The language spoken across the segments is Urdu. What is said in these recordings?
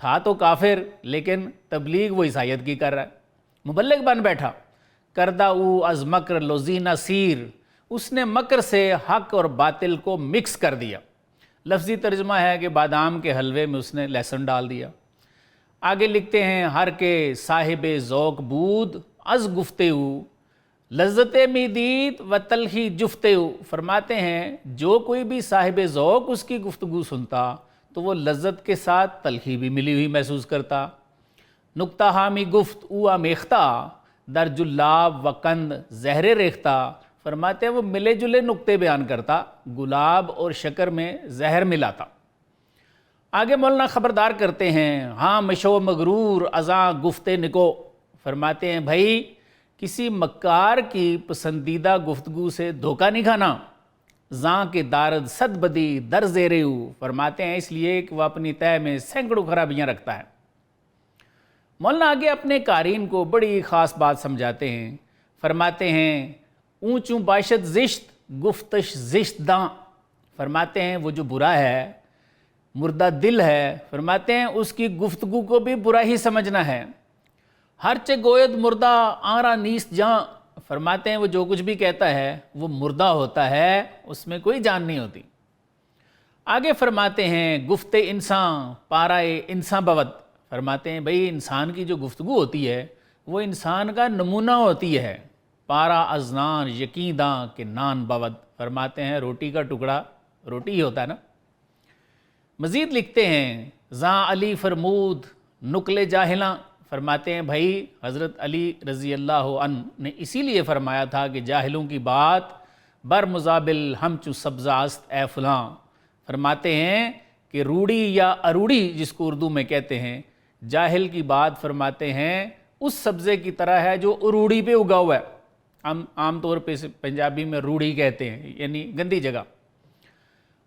تھا تو کافر لیکن تبلیغ وہ عیسائیت کی کر رہا ہے، مبلغ بن بیٹھا۔ کردہ او از مکر لوزینہ سیر، اس نے مکر سے حق اور باطل کو مکس کر دیا۔ لفظی ترجمہ ہے کہ بادام کے حلوے میں اس نے لہسن ڈال دیا۔ آگے لکھتے ہیں ہر کے صاحب ذوق بود از گفتگو لذت می دید و تلخی جفتگو، فرماتے ہیں جو کوئی بھی صاحب ذوق اس کی گفتگو سنتا تو وہ لذت کے ساتھ تلخی بھی ملی ہوئی محسوس کرتا۔ نکتہ حامی گفت او آمیختہ در جلاب و کند زہر ریختہ، فرماتے ہیں وہ ملے جلے نکتے بیان کرتا، گلاب اور شکر میں زہر ملاتا۔ آگے مولانا خبردار کرتے ہیں ہاں مشو مغرور ازاں گفتے نکو، فرماتے ہیں بھائی کسی مکار کی پسندیدہ گفتگو سے دھوکہ نہیں کھانا۔ زاں کے دارد صد بدی در زیرو، فرماتے ہیں اس لیے کہ وہ اپنی تہہ میں سینکڑوں خرابیاں رکھتا ہے۔ مولانا آگے اپنے قارئین کو بڑی خاص بات سمجھاتے ہیں، فرماتے ہیں اونچوں باشد زشت گفتش زشت داں، فرماتے ہیں وہ جو برا ہے مردہ دل ہے، فرماتے ہیں اس کی گفتگو کو بھی برا ہی سمجھنا ہے۔ ہر چے گوید مردہ آرا نیست جاں، فرماتے ہیں وہ جو کچھ بھی کہتا ہے وہ مردہ ہوتا ہے، اس میں کوئی جان نہیں ہوتی۔ آگے فرماتے ہیں گفت انسان پارائے انسان بود، فرماتے ہیں بھئی انسان کی جو گفتگو ہوتی ہے وہ انسان کا نمونہ ہوتی ہے۔ پارا ازنان یقین داں کہ نان بود، فرماتے ہیں روٹی کا ٹکڑا روٹی ہی ہوتا ہے نا۔ مزید لکھتے ہیں زاں علی فرمود نقل جاہلاں، فرماتے ہیں بھائی حضرت علی رضی اللہ عنہ نے اسی لیے فرمایا تھا کہ جاہلوں کی بات بر مزابل ہم چو سبزاست اے فلاں، فرماتے ہیں کہ روڑی یا اروڑی جس کو اردو میں کہتے ہیں، جاہل کی بات فرماتے ہیں اس سبزے کی طرح ہے جو اروڑی پہ اگا ہوا ہے، ہم عام طور پہ پنجابی میں روڑی کہتے ہیں یعنی گندی جگہ۔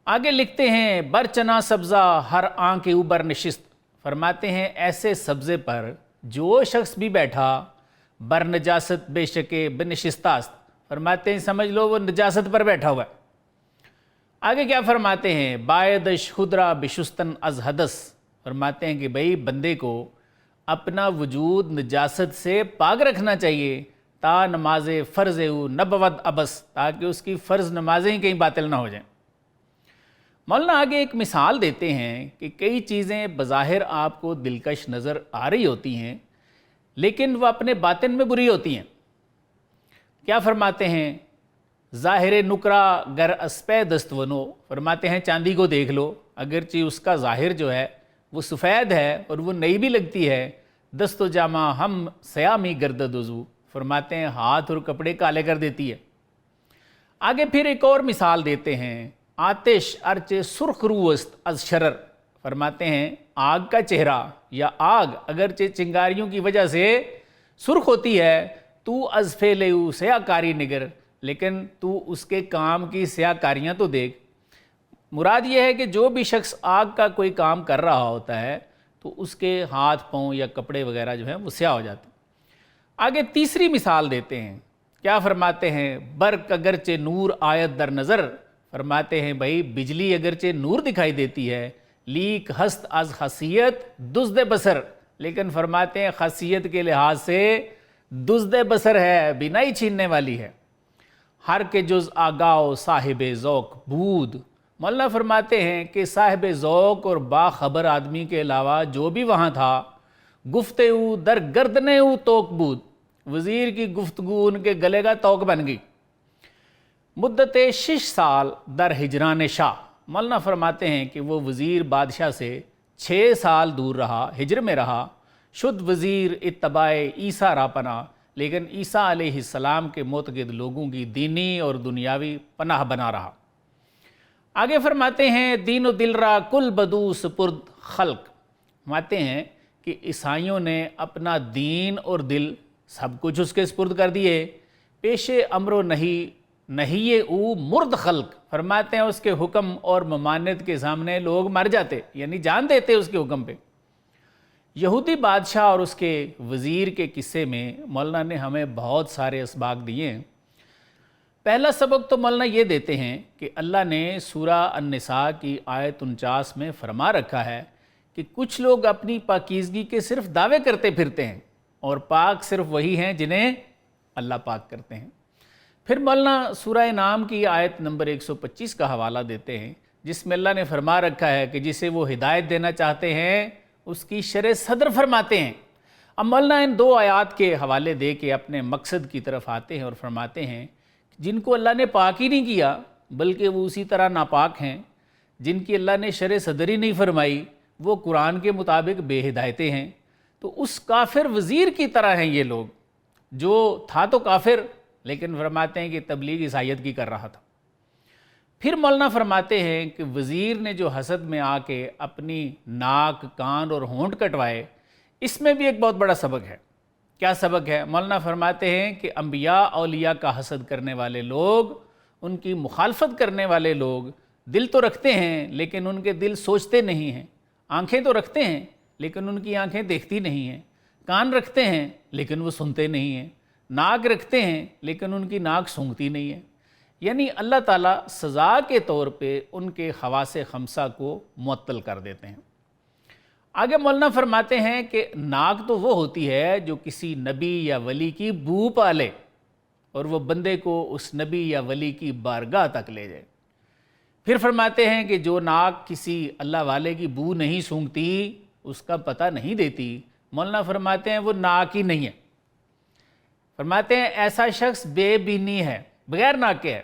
آگے لکھتے ہیں بر چنا سبزہ ہر آنکھ کے اوپر نشست، فرماتے ہیں ایسے سبزے پر جو شخص بھی بیٹھا بر نجاست بے شکے بنشستاست، فرماتے ہیں سمجھ لو وہ نجاست پر بیٹھا ہوا ہے۔ آگے کیا فرماتے ہیں بائدش خدرہ بشستن از حدث، فرماتے ہیں کہ بھئی بندے کو اپنا وجود نجاست سے پاک رکھنا چاہیے تا نماز فرض نہ بود ابس، تاکہ اس کی فرض نمازیں ہی کہیں باطل نہ ہو جائیں۔ مولانا آگے ایک مثال دیتے ہیں کہ کئی چیزیں بظاہر آپ کو دلکش نظر آ رہی ہوتی ہیں لیکن وہ اپنے باطن میں بری ہوتی ہیں۔ کیا فرماتے ہیں ظاہر نکرہ گر اسپے دست ونو، فرماتے ہیں چاندی کو دیکھ لو اگرچہ اس کا ظاہر جو ہے وہ سفید ہے اور وہ نئی بھی لگتی ہے، دست و جامہ ہم سیامی گردد وضو، فرماتے ہیں ہاتھ اور کپڑے کالے کر دیتی ہے۔ آگے پھر ایک اور مثال دیتے ہیں آتش ارچے سرخ روست از شرر، فرماتے ہیں آگ کا چہرہ یا آگ اگرچہ چنگاریوں کی وجہ سے سرخ ہوتی ہے تو از فعلہ سیاہ کاری نگر، لیکن تو اس کے کام کی سیاہ کاریاں تو دیکھ۔ مراد یہ ہے کہ جو بھی شخص آگ کا کوئی کام کر رہا ہوتا ہے تو اس کے ہاتھ پاؤں یا کپڑے وغیرہ جو ہیں وہ سیاہ ہو جاتے ہیں۔ آگے تیسری مثال دیتے ہیں، کیا فرماتے ہیں برق اگرچہ نور آیت در نظر، فرماتے ہیں بھائی بجلی اگرچہ نور دکھائی دیتی ہے لیک ہست از خاصیت دزد بصر، لیکن فرماتے ہیں خاصیت کے لحاظ سے دزد بصر ہے، بینائی چھیننے والی ہے۔ ہر کے جز آگاؤ صاحب ذوق بود، مولانا فرماتے ہیں کہ صاحب ذوق اور باخبر آدمی کے علاوہ جو بھی وہاں تھا گفتگو در گردنے او توک بود، وزیر کی گفتگو ان کے گلے کا توق بن گئی۔ مدت 6 سال در ہجران شاہ، مولانا فرماتے ہیں کہ وہ وزیر بادشاہ سے 6 سال دور رہا، ہجر میں رہا، شد وزیر اتباع عیسیٰ را پناہ، لیکن عیسیٰ علیہ السلام کے معتقد لوگوں کی دینی اور دنیاوی پناہ بنا رہا۔ آگے فرماتے ہیں دین و دل را کل بدو سپرد خلق، فرماتے ہیں کہ عیسائیوں نے اپنا دین اور دل سب کچھ اس کے سپرد کر دیے، پیش امر و نہیں او مرد خلق، فرماتے ہیں اس کے حکم اور ممانعت کے سامنے لوگ مر جاتے، یعنی جان دیتے اس کے حکم پہ۔ یہودی بادشاہ اور اس کے وزیر کے قصے میں مولانا نے ہمیں بہت سارے اسباق دیے ہیں۔ پہلا سبق تو مولانا یہ دیتے ہیں کہ اللہ نے سورہ النساء کی آیت 49 میں فرما رکھا ہے کہ کہ کچھ لوگ اپنی پاکیزگی کے صرف دعوے کرتے پھرتے ہیں اور پاک صرف وہی ہیں جنہیں اللہ پاک کرتے ہیں۔ پھر مولانا سورہ انعام کی آیت نمبر 125 کا حوالہ دیتے ہیں، جس میں اللہ نے فرما رکھا ہے کہ جسے وہ ہدایت دینا چاہتے ہیں اس کی شرح صدر فرماتے ہیں۔ اب مولانا ان دو آیات کے حوالے دے کے اپنے مقصد کی طرف آتے ہیں اور فرماتے ہیں جن کو اللہ نے پاک ہی نہیں کیا بلکہ وہ اسی طرح ناپاک ہیں، جن کی اللہ نے شرح صدر ہی نہیں فرمائی وہ قرآن کے مطابق بے ہدایتیں ہیں، تو اس کافر وزیر کی طرح ہیں یہ لوگ، جو تھا تو کافر لیکن فرماتے ہیں کہ تبلیغ عیسائیت کی کر رہا تھا۔ پھر مولانا فرماتے ہیں کہ وزیر نے جو حسد میں آ کے اپنی ناک، کان اور ہونٹ کٹوائے، اس میں بھی ایک بہت بڑا سبق ہے۔ کیا سبق ہے؟ مولانا فرماتے ہیں کہ انبیاء اولیاء کا حسد کرنے والے لوگ، ان کی مخالفت کرنے والے لوگ دل تو رکھتے ہیں لیکن ان کے دل سوچتے نہیں ہیں، آنکھیں تو رکھتے ہیں لیکن ان کی آنکھیں دیکھتی نہیں ہیں، کان رکھتے ہیں لیکن وہ سنتے نہیں ہیں، ناک رکھتے ہیں لیکن ان کی ناک سونگھتی نہیں ہے۔ یعنی اللہ تعالیٰ سزا کے طور پہ ان کے حواس خمسہ کو معطل کر دیتے ہیں۔ آگے مولانا فرماتے ہیں کہ ناک تو وہ ہوتی ہے جو کسی نبی یا ولی کی بو پالے اور وہ بندے کو اس نبی یا ولی کی بارگاہ تک لے جائے۔ پھر فرماتے ہیں کہ جو ناک کسی اللہ والے کی بو نہیں سونگھتی، اس کا پتہ نہیں دیتی، مولانا فرماتے ہیں وہ ناک ہی نہیں ہے۔ فرماتے ہیں ایسا شخص بے بینی ہے، بغیر ناک کے ہے۔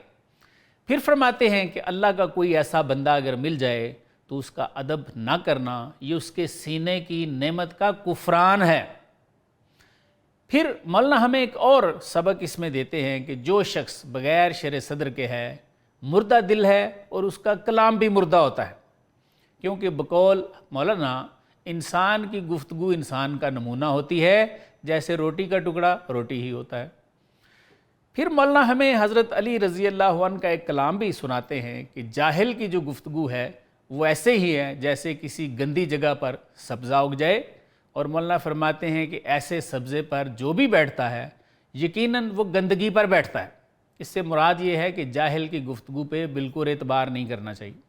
پھر فرماتے ہیں کہ اللہ کا کوئی ایسا بندہ اگر مل جائے تو اس کا ادب نہ کرنا یہ اس کے سینے کی نعمت کا کفران ہے۔ پھر مولانا ہمیں ایک اور سبق اس میں دیتے ہیں کہ جو شخص بغیر شرع صدر کے ہے مردہ دل ہے اور اس کا کلام بھی مردہ ہوتا ہے، کیونکہ بقول مولانا انسان کی گفتگو انسان کا نمونہ ہوتی ہے، جیسے روٹی کا ٹکڑا روٹی ہی ہوتا ہے۔ پھر مولانا ہمیں حضرت علی رضی اللہ عنہ کا ایک کلام بھی سناتے ہیں کہ جاہل کی جو گفتگو ہے وہ ایسے ہی ہے جیسے کسی گندی جگہ پر سبزہ اگ جائے، اور مولانا فرماتے ہیں کہ ایسے سبزے پر جو بھی بیٹھتا ہے یقیناً وہ گندگی پر بیٹھتا ہے۔ اس سے مراد یہ ہے کہ جاہل کی گفتگو پہ بالکل اعتبار نہیں کرنا چاہیے۔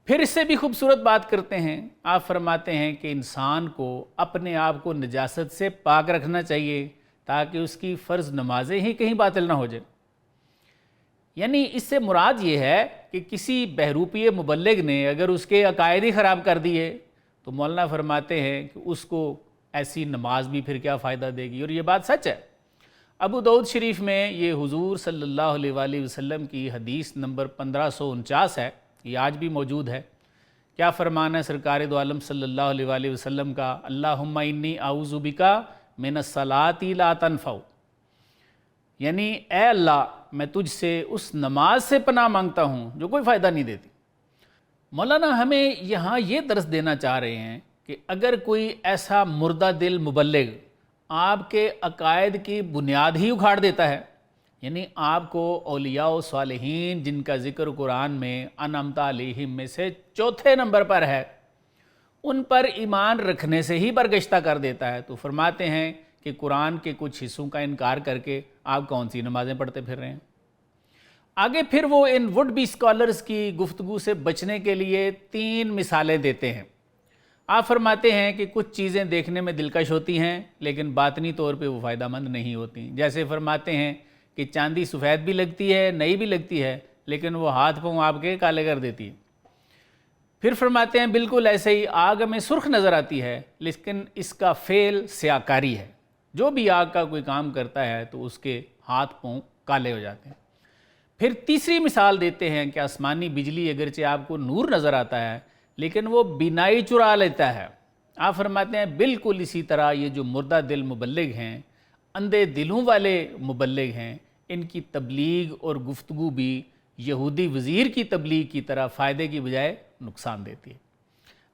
پھر اس سے بھی خوبصورت بات کرتے ہیں، آپ فرماتے ہیں کہ انسان کو اپنے آپ کو نجاست سے پاک رکھنا چاہیے تاکہ اس کی فرض نمازیں ہی کہیں باطل نہ ہو جائے۔ یعنی اس سے مراد یہ ہے کہ کسی بہروپی مبلغ نے اگر اس کے عقائد ہی خراب کر دیے تو مولانا فرماتے ہیں کہ اس کو ایسی نماز بھی پھر کیا فائدہ دے گی، اور یہ بات سچ ہے۔ ابو داؤد شریف میں یہ حضور صلی اللہ علیہ وآلہ وسلم کی حدیث نمبر 1549 ہے، یہ آج بھی موجود ہے۔ کیا فرمان ہے سرکار دو عالم صلی اللہ علیہ وآلہ وسلم کا؟ اللہم انی اعوذ بکا من الصلاۃ لا تنفع، یعنی اے اللہ میں تجھ سے اس نماز سے پناہ مانگتا ہوں جو کوئی فائدہ نہیں دیتی۔ مولانا ہمیں یہاں یہ درس دینا چاہ رہے ہیں کہ اگر کوئی ایسا مردہ دل مبلغ آپ کے عقائد کی بنیاد ہی اکھاڑ دیتا ہے، یعنی آپ کو اولیاء و صالحین جن کا ذکر قرآن میں انعمت علیہم میں سے چوتھے نمبر پر ہے، ان پر ایمان رکھنے سے ہی برگشتہ کر دیتا ہے، تو فرماتے ہیں کہ قرآن کے کچھ حصوں کا انکار کر کے آپ کون سی نمازیں پڑھتے پھر رہے ہیں۔ آگے پھر وہ ان وڈ بی اسکالرز کی گفتگو سے بچنے کے لیے 3 مثالیں دیتے ہیں۔ آپ فرماتے ہیں کہ کچھ چیزیں دیکھنے میں دلکش ہوتی ہیں لیکن باطنی طور پہ وہ فائدہ مند نہیں ہوتی، جیسے فرماتے ہیں کہ چاندی سفید بھی لگتی ہے، نئی بھی لگتی ہے، لیکن وہ ہاتھ پاؤں آپ کے کالے کر دیتی ہے۔ پھر فرماتے ہیں بالکل ایسے ہی آگ ہمیں سرخ نظر آتی ہے لیکن اس کا فعل سیاکاری ہے، جو بھی آگ کا کوئی کام کرتا ہے تو اس کے ہاتھ پاؤں کالے ہو جاتے ہیں۔ پھر تیسری مثال دیتے ہیں کہ آسمانی بجلی اگرچہ آپ کو نور نظر آتا ہے لیکن وہ بینائی چرا لیتا ہے۔ آپ فرماتے ہیں بالکل اسی طرح یہ جو مردہ دل مبلغ ہیں، اندھے دلوں والے مبلغ ہیں، ان کی تبلیغ اور گفتگو بھی یہودی وزیر کی تبلیغ کی طرح فائدے کی بجائے نقصان دیتی ہے۔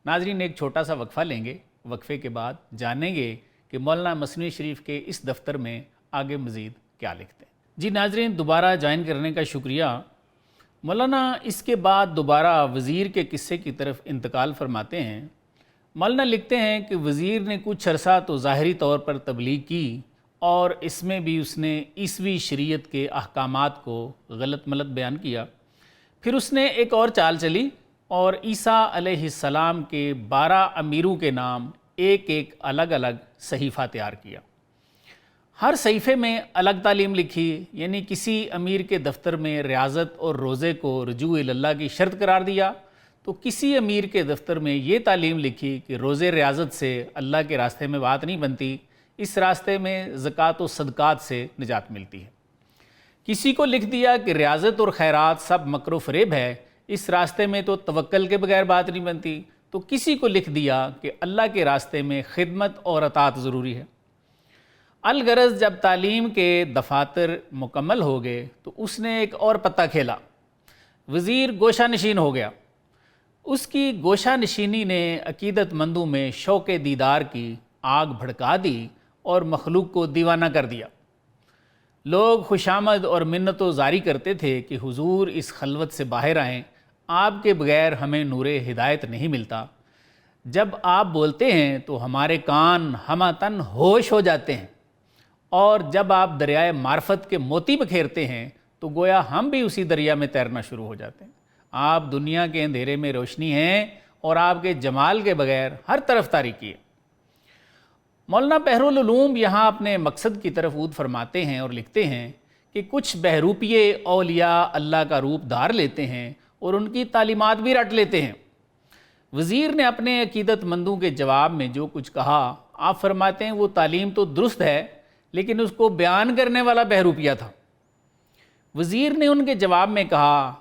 ناظرین ایک چھوٹا سا وقفہ لیں گے، وقفے کے بعد جانیں گے کہ مولانا مثنوی شریف کے اس دفتر میں آگے مزید کیا لکھتے ہیں۔ جی ناظرین دوبارہ جوائن کرنے کا شکریہ۔ مولانا اس کے بعد دوبارہ وزیر کے قصے کی طرف انتقال فرماتے ہیں۔ مولانا لکھتے ہیں کہ وزیر نے کچھ عرصہ تو ظاہری طور پر تبلیغ کی اور اس میں بھی اس نے عیسوی شریعت کے احکامات کو غلط ملت بیان کیا۔ پھر اس نے ایک اور چال چلی اور عیسیٰ علیہ السلام کے 12 امیروں کے نام ایک ایک الگ الگ صحیفہ تیار کیا۔ ہر صحیفے میں الگ تعلیم لکھی، یعنی کسی امیر کے دفتر میں ریاضت اور روزے کو رجوع اللہ کی شرط قرار دیا، تو کسی امیر کے دفتر میں یہ تعلیم لکھی کہ روزے ریاضت سے اللہ کے راستے میں بات نہیں بنتی، اس راستے میں زکوٰۃ و صدقات سے نجات ملتی ہے۔ کسی کو لکھ دیا کہ ریاضت اور خیرات سب مکر و فریب ہے، اس راستے میں تو توکل کے بغیر بات نہیں بنتی، تو کسی کو لکھ دیا کہ اللہ کے راستے میں خدمت اور اطاعت ضروری ہے۔ الغرض جب تعلیم کے دفاتر مکمل ہو گئے تو اس نے ایک اور پتہ کھیلا، وزیر گوشہ نشین ہو گیا۔ اس کی گوشہ نشینی نے عقیدت مندوں میں شوق دیدار کی آگ بھڑکا دی اور مخلوق کو دیوانہ کر دیا۔ لوگ خوشامد اور منت و زاری کرتے تھے کہ حضور اس خلوت سے باہر آئیں، آپ کے بغیر ہمیں نور ہدایت نہیں ملتا۔ جب آپ بولتے ہیں تو ہمارے کان ہمہ تن ہوش ہو جاتے ہیں، اور جب آپ دریائے معرفت کے موتی بکھیرتے ہیں تو گویا ہم بھی اسی دریا میں تیرنا شروع ہو جاتے ہیں۔ آپ دنیا کے اندھیرے میں روشنی ہیں اور آپ کے جمال کے بغیر ہر طرف تاریکی ہے۔ مولانا بحرالعلوم یہاں اپنے مقصد کی طرف عود فرماتے ہیں اور لکھتے ہیں کہ کچھ بہروپیے اولیاء اللہ کا روپ دھار لیتے ہیں اور ان کی تعلیمات بھی رٹ لیتے ہیں۔ وزیر نے اپنے عقیدت مندوں کے جواب میں جو کچھ کہا، آپ فرماتے ہیں وہ تعلیم تو درست ہے لیکن اس کو بیان کرنے والا بہروپیہ تھا۔ وزیر نے ان کے جواب میں کہا،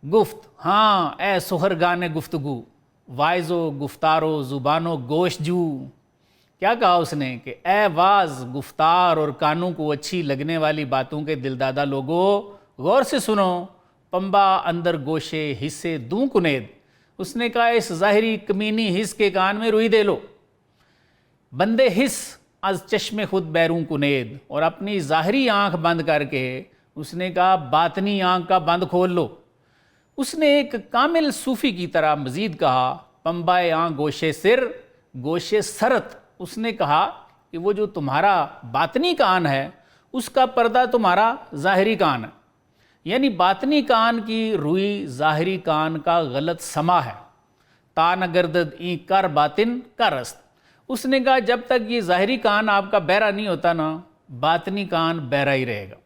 گفت ہاں اے سحرگان گفتگو، وائز و گفتار و زبان و گوش جو۔ کیا کہا اس نے کہ اے واز، گفتار اور کانوں کو اچھی لگنے والی باتوں کے دلدادہ لوگو، غور سے سنو، پمبا اندر گوشے حصے دوں کنید۔ اس نے کہا اس ظاہری کمینی حص کے کان میں روئی دے لو، بندے حص از چشم خود بیرون کنید، اور اپنی ظاہری آنکھ بند کر کے اس نے کہا باطنی آنکھ کا بند کھول لو۔ اس نے ایک کامل صوفی کی طرح مزید کہا، پمبائے آنکھ گوشے سر گوشے سرت۔ اس نے کہا کہ وہ جو تمہارا باطنی کان ہے اس کا پردہ تمہارا ظاہری کان ہے، یعنی باطنی کان کی روئی ظاہری کان کا غلط سما ہے۔ تا نگردد این کر باطن کرست۔ اس نے کہا جب تک یہ ظاہری کان آپ کا بہرا نہیں ہوتا نا، باطنی کان بہرا ہی رہے گا۔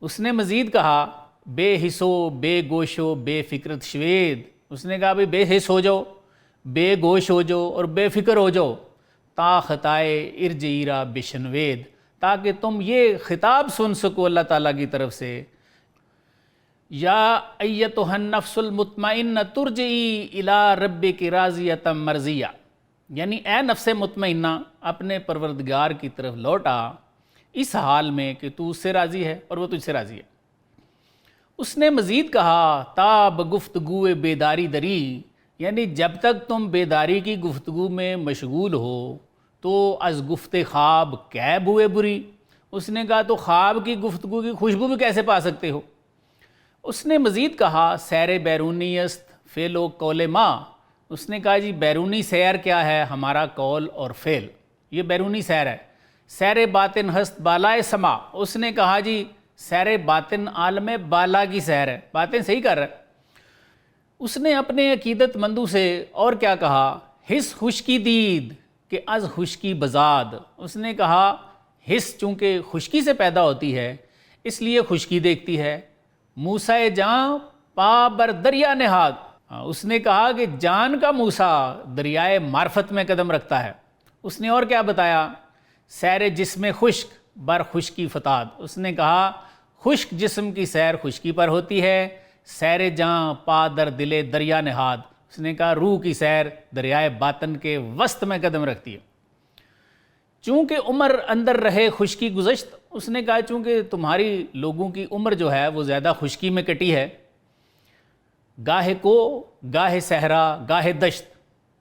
اس نے مزید کہا بے حسو بے گوشو بے فکرت شوید۔ اس نے کہا بے حس ہو جاؤ، بے گوش ہو جاؤ اور بے فکر ہو جاؤ، تا خطائے ارجعیرا بشنوید، تاکہ تم یہ خطاب سن سکو اللہ تعالیٰ کی طرف سے، یا ایتھا النفس المطمئنہ ترجعی الی ربک راضیۃ مرضیہ، یعنی اے نفس مطمئنہ اپنے پروردگار کی طرف لوٹا اس حال میں کہ تو اس سے راضی ہے اور وہ تجھ سے راضی ہے۔ اس نے مزید کہا تاب گفتگو بیداری دری، یعنی جب تک تم بیداری کی گفتگو میں مشغول ہو تو از گفت خواب کیب ہوئے بری۔ اس نے کہا تو خواب کی گفتگو کی خوشبو بھی کیسے پا سکتے ہو۔ اس نے مزید کہا سیر بیرونی است فعل و قول ما۔ اس نے کہا جی بیرونی سیر کیا ہے، ہمارا قول اور فعل، یہ بیرونی سیر ہے۔ سیر باطن ہست بالائے سما۔ اس نے کہا جی سیر باطن عالم بالا کی سیر ہے، باتیں صحیح کر رہا ہے۔ اس نے اپنے عقیدت مندوں سے اور کیا کہا، حس خشکی دید کہ از خشکی بزاد۔ اس نے کہا حس چونکہ خشکی سے پیدا ہوتی ہے اس لیے خشکی دیکھتی ہے۔ موسیٰ جاں پا بر دریا نہاد۔ اس نے کہا کہ جان کا موسیٰ دریائے معرفت میں قدم رکھتا ہے۔ اس نے اور کیا بتایا، سیر جسم خشک بر خشکی فتاد۔ اس نے کہا خشک جسم کی سیر خشکی پر ہوتی ہے، سیر جاں پا در دل دریا نہاد۔ اس نے کہا روح کی سیر دریائے باطن کے وسط میں قدم رکھتی ہے۔ چونکہ عمر اندر رہے خشکی گزشت۔ اس نے کہا چونکہ تمہاری لوگوں کی عمر جو ہے وہ زیادہ خشکی میں کٹی ہے، گاہے کو گاہے صحرا گاہے دشت،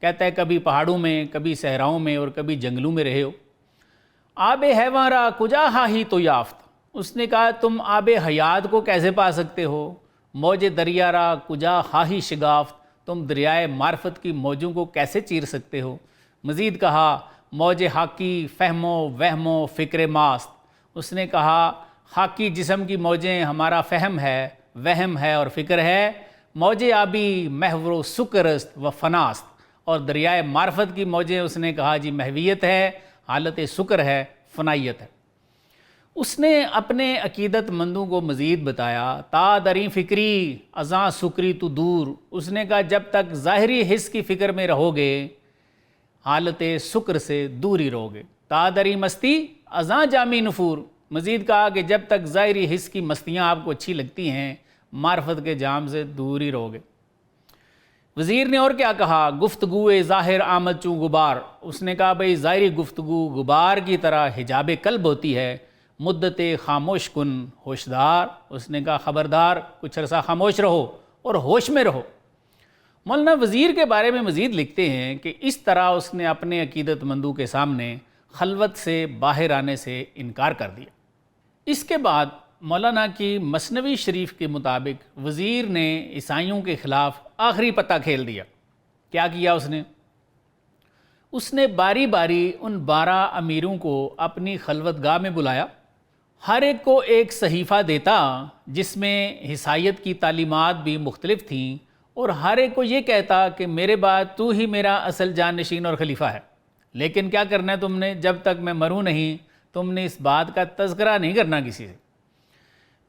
کہتا ہے کبھی پہاڑوں میں کبھی صحراؤں میں اور کبھی جنگلوں میں رہے ہو۔ آب حیواں را کجا ہاہی تو یافت۔ اس نے کہا تم آب حیات کو کیسے پا سکتے ہو، موج دریا را کجا ہاہی شگافت، تم دریائے معرفت کی موجوں کو کیسے چیر سکتے ہو۔ مزید کہا موج حاکی فہم و وہم و فکر ماست۔ اس نے کہا حاکی جسم کی موجیں ہمارا فہم ہے، وہم ہے اور فکر ہے، موج آبی محور و سکرست و فناست، اور دریائے معرفت کی موجیں اس نے کہا جی محویت ہے، حالت سکر ہے، فنائیت ہے۔ اس نے اپنے عقیدت مندوں کو مزید بتایا، تا دریں فکری ازاں سکری تو دور، اس نے کہا جب تک ظاہری حس کی فکر میں رہو گے حالت سکر سے دور ہی رہو گے، تا دریں مستی ازاں جامی نفور، مزید کہا کہ جب تک ظاہری حس کی مستیاں آپ کو اچھی لگتی ہیں معرفت کے جام سے دور ہی رہو گے۔ وزیر نے اور کیا کہا، گفتگو ظاہر آمد چوں غبار، اس نے کہا بھئی ظاہری گفتگو غبار کی طرح حجاب قلب ہوتی ہے، مدت خاموش کن ہوشدار، اس نے کہا خبردار کچھ عرصہ خاموش رہو اور ہوش میں رہو۔ مولانا وزیر کے بارے میں مزید لکھتے ہیں کہ اس طرح اس نے اپنے عقیدت مندوں کے سامنے خلوت سے باہر آنے سے انکار کر دیا۔ اس کے بعد مولانا کی مثنوی شریف کے مطابق وزیر نے عیسائیوں کے خلاف آخری پتہ کھیل دیا۔ کیا کیا اس نے باری باری ان 12 امیروں کو اپنی خلوت گاہ میں بلایا، ہر ایک کو ایک صحیفہ دیتا جس میں عیسائیت کی تعلیمات بھی مختلف تھیں، اور ہر ایک کو یہ کہتا کہ میرے بعد تو ہی میرا اصل جانشین اور خلیفہ ہے، لیکن کیا کرنا ہے تم نے، جب تک میں مروں نہیں تم نے اس بات کا تذکرہ نہیں کرنا کسی سے۔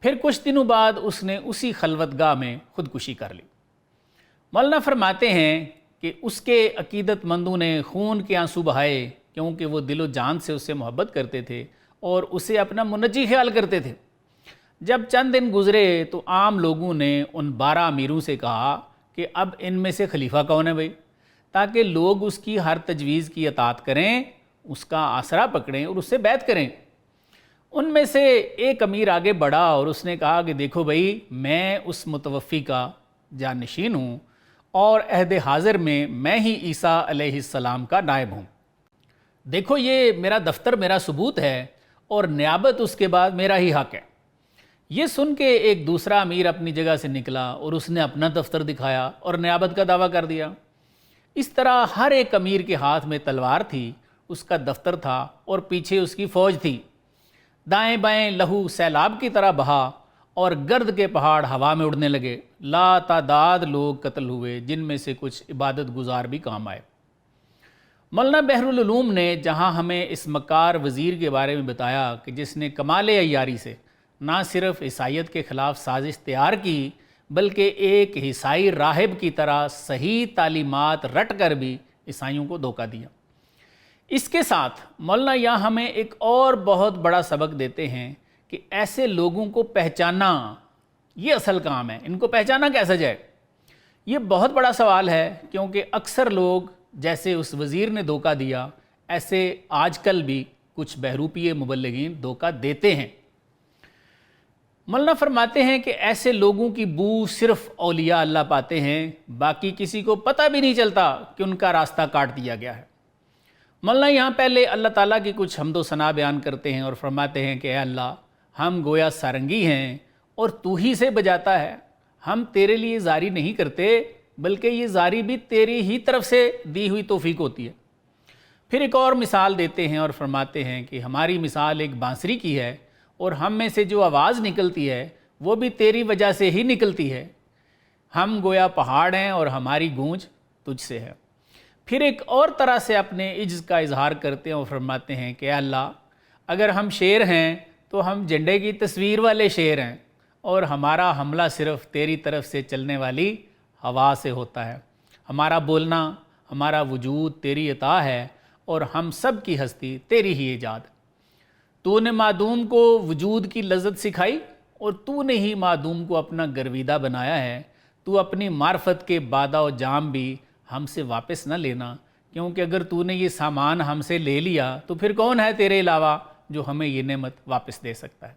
پھر کچھ دنوں بعد اس نے اسی خلوت گاہ میں خودکشی کر لی۔ مولانا فرماتے ہیں کہ اس کے عقیدت مندوں نے خون کے آنسو بہائے، کیونکہ وہ دل و جان سے اس سے محبت کرتے تھے اور اسے اپنا منجی خیال کرتے تھے۔ جب چند دن گزرے تو عام لوگوں نے ان 12 امیروں سے کہا کہ اب ان میں سے خلیفہ کون ہے بھائی، تاکہ لوگ اس کی ہر تجویز کی اطاعت کریں، اس کا آسرا پکڑیں اور اس سے بیعت کریں۔ ان میں سے ایک امیر آگے بڑھا اور اس نے کہا کہ دیکھو بھائی میں اس متوفی کا جانشین ہوں اور عہد حاضر میں ہی عیسیٰ علیہ السلام کا نائب ہوں، دیکھو یہ میرا دفتر میرا ثبوت ہے اور نیابت اس کے بعد میرا ہی حق ہے۔ یہ سن کے ایک دوسرا امیر اپنی جگہ سے نکلا اور اس نے اپنا دفتر دکھایا اور نیابت کا دعویٰ کر دیا۔ اس طرح ہر ایک امیر کے ہاتھ میں تلوار تھی، اس کا دفتر تھا اور پیچھے اس کی فوج تھی۔ دائیں بائیں لہو سیلاب کی طرح بہا اور گرد کے پہاڑ ہوا میں اڑنے لگے، لا تعداد لوگ قتل ہوئے جن میں سے کچھ عبادت گزار بھی کام آئے۔ مولانا بحر العلوم نے جہاں ہمیں اس مکار وزیر کے بارے میں بتایا کہ جس نے کمال عیاری سے نہ صرف عیسائیت کے خلاف سازش تیار کی بلکہ ایک عیسائی راہب کی طرح صحیح تعلیمات رٹ کر بھی عیسائیوں کو دھوکہ دیا، اس کے ساتھ مولانا یہاں ہمیں ایک اور بہت بڑا سبق دیتے ہیں کہ ایسے لوگوں کو پہچاننا یہ اصل کام ہے۔ ان کو پہچانا کیسے جائے، یہ بہت بڑا سوال ہے، کیونکہ اکثر لوگ جیسے اس وزیر نے دھوکہ دیا ایسے آج کل بھی کچھ بہروپیے مبلغین دھوکہ دیتے ہیں۔ مولانا فرماتے ہیں کہ ایسے لوگوں کی بو صرف اولیاء اللہ پاتے ہیں، باقی کسی کو پتہ بھی نہیں چلتا کہ ان کا راستہ کاٹ دیا گیا ہے۔ مولانا یہاں پہلے اللہ تعالیٰ کی کچھ حمد و ثنا بیان کرتے ہیں اور فرماتے ہیں کہ اے اللہ ہم گویا سارنگی ہیں اور تو ہی سے بجاتا ہے، ہم تیرے لیے زاری نہیں کرتے بلکہ یہ زاری بھی تیری ہی طرف سے دی ہوئی توفیق ہوتی ہے۔ پھر ایک اور مثال دیتے ہیں اور فرماتے ہیں کہ ہماری مثال ایک بانسری کی ہے اور ہم میں سے جو آواز نکلتی ہے وہ بھی تیری وجہ سے ہی نکلتی ہے، ہم گویا پہاڑ ہیں اور ہماری گونج تجھ سے ہے۔ پھر ایک اور طرح سے اپنے عجز کا اظہار کرتے ہیں اور فرماتے ہیں کہ اے اللہ اگر ہم شیر ہیں تو ہم جھنڈے کی تصویر والے شیر ہیں اور ہمارا حملہ صرف تیری طرف سے چلنے والی ہوا سے ہوتا ہے، ہمارا بولنا ہمارا وجود تیری عطا ہے اور ہم سب کی ہستی تیری ہی ایجاد۔ تو نے معدوم کو وجود کی لذت سکھائی اور تو نے ہی معدوم کو اپنا گرویدہ بنایا ہے، تو اپنی معرفت کے بادہ و جام بھی ہم سے واپس نہ لینا، کیونکہ اگر تو نے یہ سامان ہم سے لے لیا تو پھر کون ہے تیرے علاوہ جو ہمیں یہ نعمت واپس دے سکتا ہے۔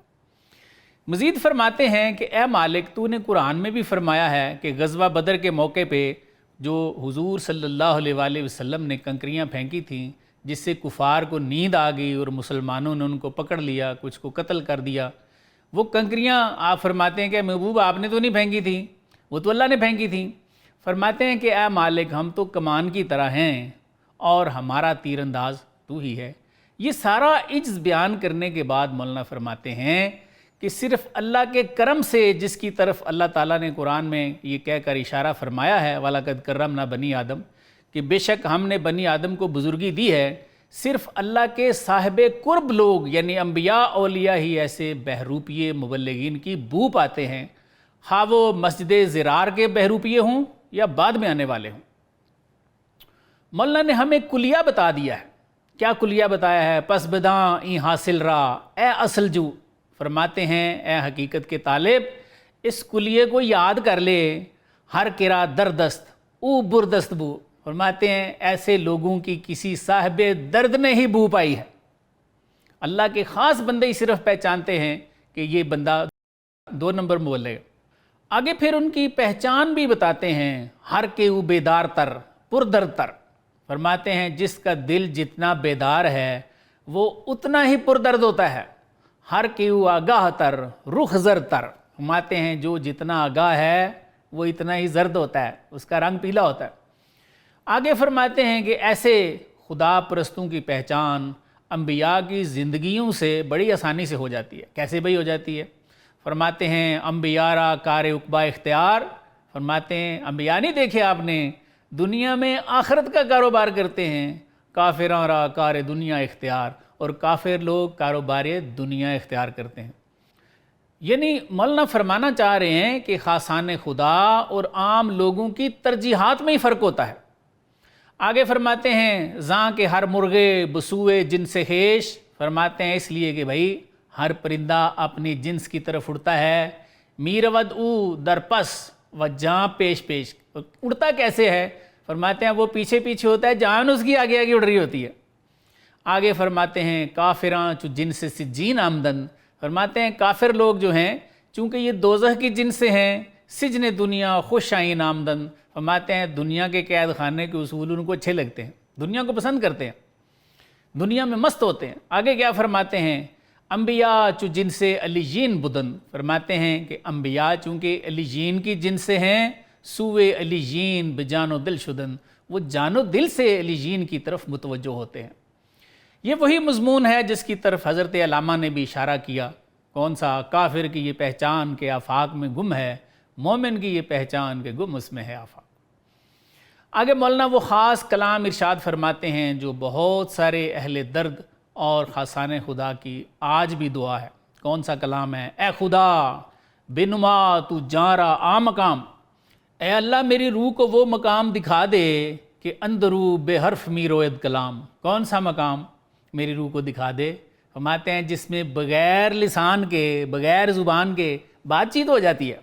مزید فرماتے ہیں کہ اے مالک تو نے قرآن میں بھی فرمایا ہے کہ غزوہ بدر کے موقع پہ جو حضور صلی اللہ علیہ وآلہ وسلم نے کنکریاں پھینکی تھیں جس سے کفار کو نیند آ گئی اور مسلمانوں نے ان کو پکڑ لیا، کچھ کو قتل کر دیا، وہ کنکریاں آپ فرماتے ہیں کہ محبوب آپ نے تو نہیں پھینکی تھیں، وہ تو اللہ نے پھینکی تھیں۔ فرماتے ہیں کہ اے مالک ہم تو کمان کی طرح ہیں اور ہمارا تیر انداز تو ہی ہے۔ یہ سارا عجز بیان کرنے کے بعد مولانا فرماتے ہیں کہ صرف اللہ کے کرم سے، جس کی طرف اللہ تعالیٰ نے قرآن میں یہ کہہ کر اشارہ فرمایا ہے وَلَقَدْ كَرَّمْنَا بَنِي آدم، کہ بے شک ہم نے بنی آدم کو بزرگی دی ہے، صرف اللہ کے صاحب قرب لوگ یعنی انبیاء اولیاء ہی ایسے بہروپیے مبلغین کی بو پاتے ہیں، خواہ وہ مسجد زرار کے بہروپیے ہوں یا بعد میں آنے والے ہوں۔ مولانا نے ہمیں کلیہ بتا دیا ہے۔ کیا کلیہ بتایا ہے؟ پس بداں این حاصل را اے اصل جو، فرماتے ہیں اے حقیقت کے طالب اس کلیے کو یاد کر لے، ہر کرا دردست او بردست بو، فرماتے ہیں ایسے لوگوں کی کسی صاحب درد نے ہی بو پائی ہے۔ اللہ کے خاص بندے ہی صرف پہچانتے ہیں کہ یہ بندہ 2 نمبر مبلغ۔ آگے پھر ان کی پہچان بھی بتاتے ہیں، ہر کے او بیدار تر پردرد تر، فرماتے ہیں جس کا دل جتنا بیدار ہے وہ اتنا ہی پردرد ہوتا ہے، ہر کے او آگاہ تر رخ زرد تر، فرماتے ہیں جو جتنا آگاہ ہے وہ اتنا ہی زرد ہوتا ہے، اس کا رنگ پیلا ہوتا ہے۔ آگے فرماتے ہیں کہ ایسے خدا پرستوں کی پہچان انبیاء کی زندگیوں سے بڑی آسانی سے ہو جاتی ہے۔ کیسے بھئی ہو جاتی ہے؟ فرماتے ہیں انبیاء را کار عقبہ اختیار، فرماتے ہیں انبیاء نہیں دیکھے آپ نے دنیا میں آخرت کا کاروبار کرتے ہیں، کافراں را کار دنیا اختیار، اور کافر لوگ کاروبار دنیا اختیار کرتے ہیں۔ یعنی مولانا فرمانا چاہ رہے ہیں کہ خاصان خدا اور عام لوگوں کی ترجیحات میں ہی فرق ہوتا ہے۔ آگے فرماتے ہیں زاں کے ہر مرغے بسوئے جن سے خیش، فرماتے ہیں اس لیے کہ بھائی ہر پرندہ اپنی جنس کی طرف اڑتا ہے، میرود او در پس و جاں پیش پیش، اڑتا کیسے ہے؟ فرماتے ہیں وہ پیچھے پیچھے ہوتا ہے، جان اس کی آگے آگے اڑ رہی ہوتی ہے۔ آگے فرماتے ہیں کافراں چو جن سے سجین آمدن، فرماتے ہیں کافر لوگ جو ہیں چونکہ یہ دوزخ کی جن سے ہیں، سجن دنیا خوش آئین آمدن، فرماتے ہیں دنیا کے قید خانے کے اصول ان کو اچھے لگتے ہیں، دنیا کو پسند کرتے ہیں، دنیا میں مست ہوتے ہیں۔ آگے کیا فرماتے ہیں انبیاء چو جن سے علیین بدن، فرماتے ہیں کہ انبیاء چونکہ علیین کی جن سے ہیں، سوئے علیین بجان و دل شدن، وہ جان و دل سے علیین کی طرف متوجہ ہوتے ہیں۔ یہ وہی مضمون ہے جس کی طرف حضرت علامہ نے بھی اشارہ کیا، کون سا؟ کافر کی یہ پہچان کے آفاق میں گم ہے، مومن کی یہ پہچان کے گم اس میں ہے آفاق۔ آگے مولانا وہ خاص کلام ارشاد فرماتے ہیں جو بہت سارے اہل درد اور خاصان خدا کی آج بھی دعا ہے۔ کون سا کلام ہے؟ اے خدا بے نما تو جاں را آ مقام، اے اللہ میری روح کو وہ مقام دکھا دے کہ اندرو بے حرف می روید کلام۔ کون سا مقام میری روح کو دکھا دے؟ فرماتے ہیں جس میں بغیر لسان کے، بغیر زبان کے بات چیت ہو جاتی ہے۔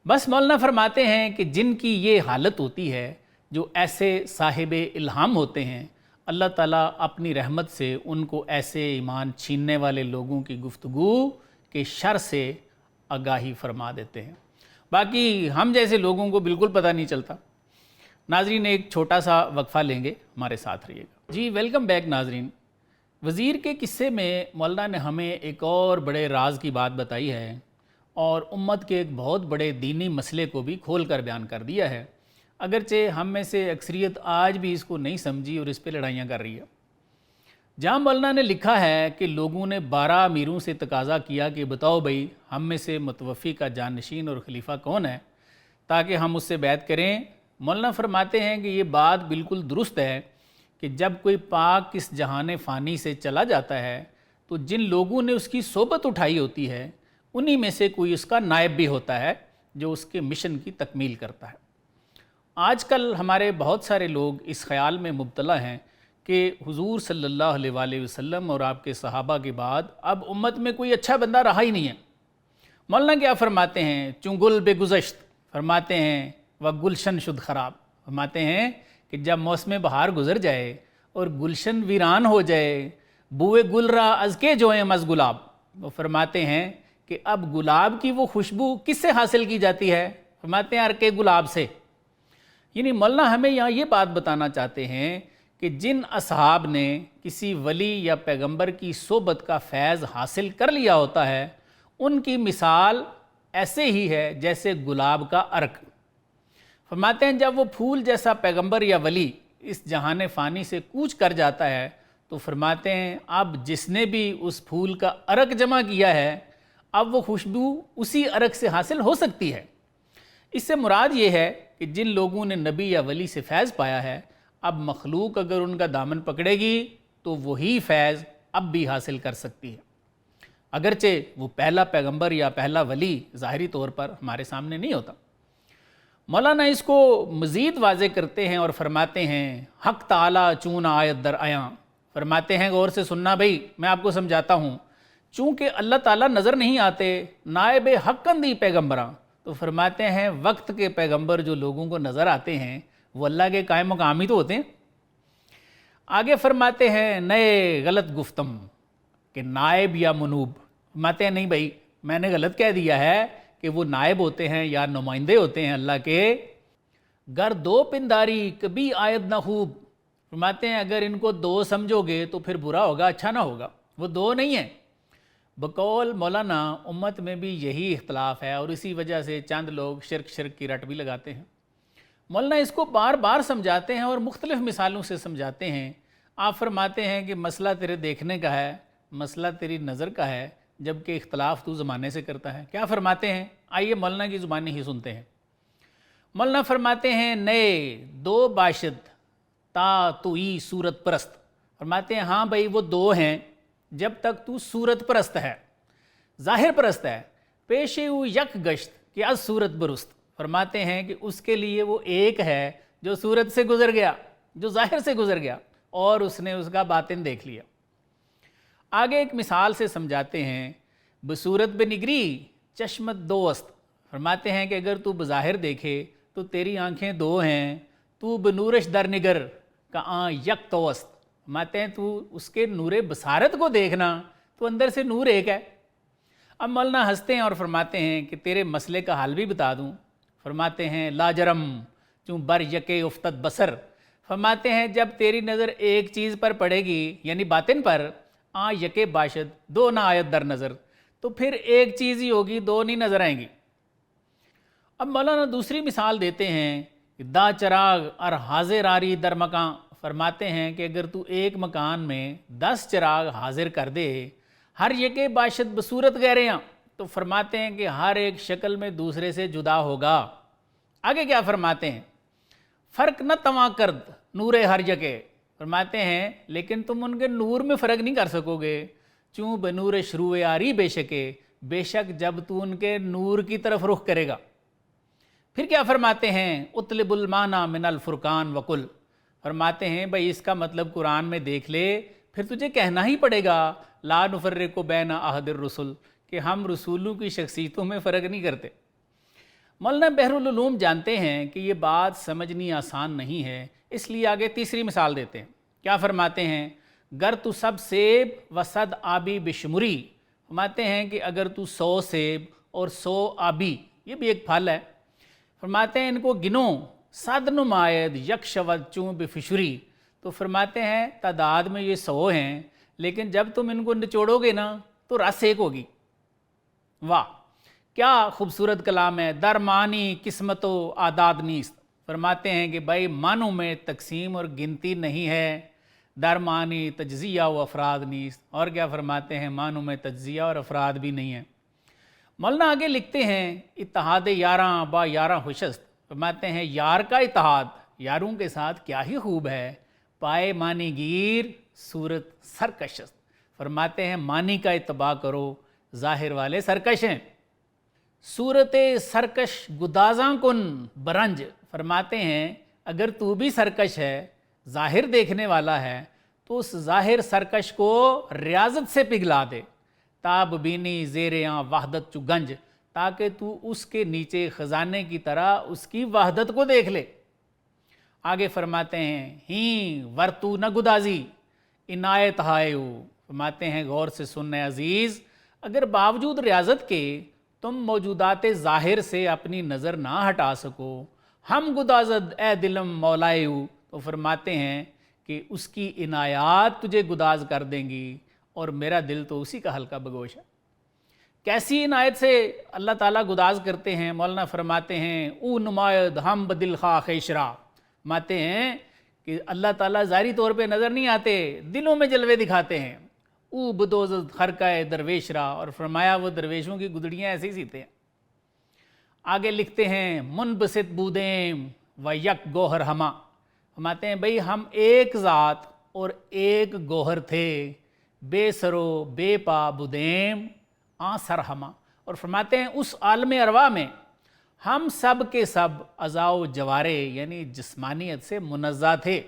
بس مولانا فرماتے ہیں کہ جن کی یہ حالت ہوتی ہے، جو ایسے صاحب الہام ہوتے ہیں، اللہ تعالیٰ اپنی رحمت سے ان کو ایسے ایمان چھیننے والے لوگوں کی گفتگو کے شر سے آگاہی فرما دیتے ہیں۔ باقی ہم جیسے لوگوں کو بالکل پتہ نہیں چلتا۔ ناظرین ایک چھوٹا سا وقفہ لیں گے، ہمارے ساتھ رہیے گا۔ جی ویلکم بیک ناظرین۔ وزیر کے قصے میں مولانا نے ہمیں ایک اور بڑے راز کی بات بتائی ہے اور امت کے ایک بہت بڑے دینی مسئلے کو بھی کھول کر بیان کر دیا ہے، اگرچہ ہم میں سے اکثریت آج بھی اس کو نہیں سمجھی اور اس پہ لڑائیاں کر رہی ہے۔ جہاں مولانا نے لکھا ہے کہ لوگوں نے 12 امیروں سے تقاضا کیا کہ بتاؤ بھائی ہم میں سے متوفی کا جانشین اور خلیفہ کون ہے تاکہ ہم اس سے بیعت کریں، مولانا فرماتے ہیں کہ یہ بات بالکل درست ہے کہ جب کوئی پاک اس جہان فانی سے چلا جاتا ہے تو جن لوگوں نے اس کی صحبت اٹھائی ہوتی ہے انہی میں سے کوئی اس کا نائب بھی ہوتا ہے جو اس کے مشن کی تکمیل کرتا ہے۔ آج کل ہمارے بہت سارے لوگ اس خیال میں مبتلا ہیں کہ حضور صلی اللہ علیہ وآلہ وسلم اور آپ کے صحابہ کے بعد اب امت میں کوئی اچھا بندہ رہا ہی نہیں ہے۔ مولانا کیا فرماتے ہیں؟ چنگل بے گزشت، فرماتے ہیں وہ گلشن شد خراب، فرماتے ہیں کہ جب موسم بہار گزر جائے اور گلشن ویران ہو جائے، بوئے گل را از کے جوئیں مز گلاب، وہ فرماتے ہیں کہ اب گلاب کی وہ خوشبو کس سے حاصل کی جاتی ہے؟ فرماتے ہیں عرق گلاب سے۔ یعنی مولانا ہمیں یہاں یہ بات بتانا چاہتے ہیں کہ جن اصحاب نے کسی ولی یا پیغمبر کی صحبت کا فیض حاصل کر لیا ہوتا ہے ان کی مثال ایسے ہی ہے جیسے گلاب کا عرق۔ فرماتے ہیں جب وہ پھول جیسا پیغمبر یا ولی اس جہان فانی سے کوچ کر جاتا ہے تو فرماتے ہیں اب جس نے بھی اس پھول کا عرق جمع کیا ہے اب وہ خوشبو اسی عرق سے حاصل ہو سکتی ہے۔ اس سے مراد یہ ہے کہ جن لوگوں نے نبی یا ولی سے فیض پایا ہے، اب مخلوق اگر ان کا دامن پکڑے گی تو وہی فیض اب بھی حاصل کر سکتی ہے، اگرچہ وہ پہلا پیغمبر یا پہلا ولی ظاہری طور پر ہمارے سامنے نہیں ہوتا۔ مولانا اس کو مزید واضح کرتے ہیں اور فرماتے ہیں، حق تعالی چون آیت در آیاں، فرماتے ہیں غور سے سننا بھائی، میں آپ کو سمجھاتا ہوں، چونکہ اللہ تعالیٰ نظر نہیں آتے، نائب حق اندی پیغمبراں، تو فرماتے ہیں وقت کے پیغمبر جو لوگوں کو نظر آتے ہیں وہ اللہ کے قائم مقام ہی تو ہوتے ہیں۔ آگے فرماتے ہیں نئے غلط گفتم کہ نائب یا منوب، فرماتے ہیں نہیں بھائی میں نے غلط کہہ دیا ہے کہ وہ نائب ہوتے ہیں یا نمائندے ہوتے ہیں اللہ کے، گر دو پنداری کبھی آیت نہ خوب، فرماتے ہیں اگر ان کو دو سمجھو گے تو پھر برا ہوگا، اچھا نہ ہوگا، وہ دو نہیں ہیں۔ بقول مولانا امت میں بھی یہی اختلاف ہے اور اسی وجہ سے چند لوگ شرک کی رٹ بھی لگاتے ہیں۔ مولانا اس کو بار بار سمجھاتے ہیں اور مختلف مثالوں سے سمجھاتے ہیں۔ آپ فرماتے ہیں کہ مسئلہ تیرے دیکھنے کا ہے، مسئلہ تیری نظر کا ہے، جبکہ اختلاف تو زمانے سے کرتا ہے۔ کیا فرماتے ہیں؟ آئیے مولانا کی زبانی ہی سنتے ہیں۔ مولانا فرماتے ہیں نئے دو باشد تا توئی صورت پرست، فرماتے ہیں ہاں بھائی وہ دو ہیں جب تک تو صورت پرست ہے، ظاہر پرست ہے، پیشے او یک گشت کہ از صورت برست، فرماتے ہیں کہ اس کے لیے وہ ایک ہے جو صورت سے گزر گیا، جو ظاہر سے گزر گیا اور اس نے اس کا باطن دیکھ لیا۔ آگے ایک مثال سے سمجھاتے ہیں، بصورت بنگری چشمت دوست، فرماتے ہیں کہ اگر تو بظاہر دیکھے تو تیری آنکھیں دو ہیں، تو بنورش در نگر کا آن یک توست، فرماتے ہیں تو اس کے نور بصارت کو دیکھنا تو اندر سے نور ایک ہے۔ اب مولانا ہنستے ہیں اور فرماتے ہیں کہ تیرے مسئلے کا حل بھی بتا دوں، فرماتے ہیں لا جرم چوں بر یکے افتد بصر، فرماتے ہیں جب تیری نظر ایک چیز پر پڑے گی یعنی باطن پر، آ یکے باشد دو نہ آیت در نظر، تو پھر ایک چیز ہی ہوگی، دو نہیں نظر آئیں گی۔ اب مولانا دوسری مثال دیتے ہیں، دا چراغ ار حاضر آری در مکان، فرماتے ہیں کہ اگر تو ایک مکان میں 10 چراغ حاضر کر دے، ہر یکے باشد بصورت غیریاں، تو فرماتے ہیں کہ ہر ایک شکل میں دوسرے سے جدا ہوگا۔ آگے کیا فرماتے ہیں؟ فرق نہ تواں کرد نور ہر یکے، فرماتے ہیں لیکن تم ان کے نور میں فرق نہیں کر سکو گے، چوں بنور شروع آری بے شکے، بے شک جب تو ان کے نور کی طرف رخ کرے گا۔ پھر کیا فرماتے ہیں؟ اطلب المانا من الفرقان وقل، فرماتے ہیں بھائی اس کا مطلب قرآن میں دیکھ لے، پھر تجھے کہنا ہی پڑے گا لا نفرق بین احد الرسل، کہ ہم رسولوں کی شخصیتوں میں فرق نہیں کرتے۔ مولانا بحر العلوم جانتے ہیں کہ یہ بات سمجھنی آسان نہیں ہے، اس لیے آگے تیسری مثال دیتے ہیں۔ کیا فرماتے ہیں؟ گر تو سب سیب و صد آبی بشمری، فرماتے ہیں کہ اگر تو 100 سیب اور 100 آبی، یہ بھی ایک پھل ہے، فرماتے ہیں ان کو گنو، صد نمائد یک شود چوں بفشری، تو فرماتے ہیں تعداد میں یہ 100 ہیں، لیکن جب تم ان کو نچوڑو گے نا تو رس ایک ہوگی۔ واہ کیا خوبصورت کلام ہے، درمانی قسمت و اعداد نیست، فرماتے ہیں کہ بھائی معنوں میں تقسیم اور گنتی نہیں ہے، درمانی تجزیہ و افراد نیست، اور کیا فرماتے ہیں معنوں میں تجزیہ اور افراد بھی نہیں ہے۔ مولانا آگے لکھتے ہیں اتحاد یاراں با یاراں خوشست، فرماتے ہیں یار کا اتحاد یاروں کے ساتھ کیا ہی خوب ہے، پائے معنی گیر صورت سرکشست، فرماتے ہیں معنی کا اتباع کرو، ظاہر والے سرکش ہیں۔ صورت سرکش گدازاں کن برنج، فرماتے ہیں اگر تو بھی سرکش ہے، ظاہر دیکھنے والا ہے، تو اس ظاہر سرکش کو ریاضت سے پگھلا دے، تاب بینی زیریاں وحدت چو گنج، تاکہ تو اس کے نیچے خزانے کی طرح اس کی وحدت کو دیکھ لے۔ آگے فرماتے ہیں ہی ورتو نہ گدازی عنایت ہائیو، فرماتے ہیں غور سے سننے عزیز، اگر باوجود ریاضت کے تم موجودات ظاہر سے اپنی نظر نہ ہٹا سکو، ہم گدازد اے دلم مولائیو، تو فرماتے ہیں کہ اس کی عنایات تجھے گداز کر دیں گی، اور میرا دل تو اسی کا ہلکا بگوش ہے۔ کیسی عنایت سے اللہ تعالیٰ گداز کرتے ہیں؟ مولانا فرماتے ہیں او نمائد ہم بدل خواہ خیشرا، فرماتے ہیں کہ اللہ تعالیٰ ظاہری طور پہ نظر نہیں آتے، دلوں میں جلوے دکھاتے ہیں، او بدوز خرقہ درویش را، اور فرمایا وہ درویشوں کی گدڑیاں ایسے ہی سیتے ہیں۔ آگے لکھتے ہیں منبسط بودیم و یک گوہر ہما، فرماتے ہیں بھئی ہم ایک ذات اور ایک گوہر تھے، بے سرو بے پا بودیم آ سر ہما، اور فرماتے ہیں اس عالم ارواح میں ہم سب کے سب اعضاء و جوارے یعنی جسمانیت سے منزہ تھے۔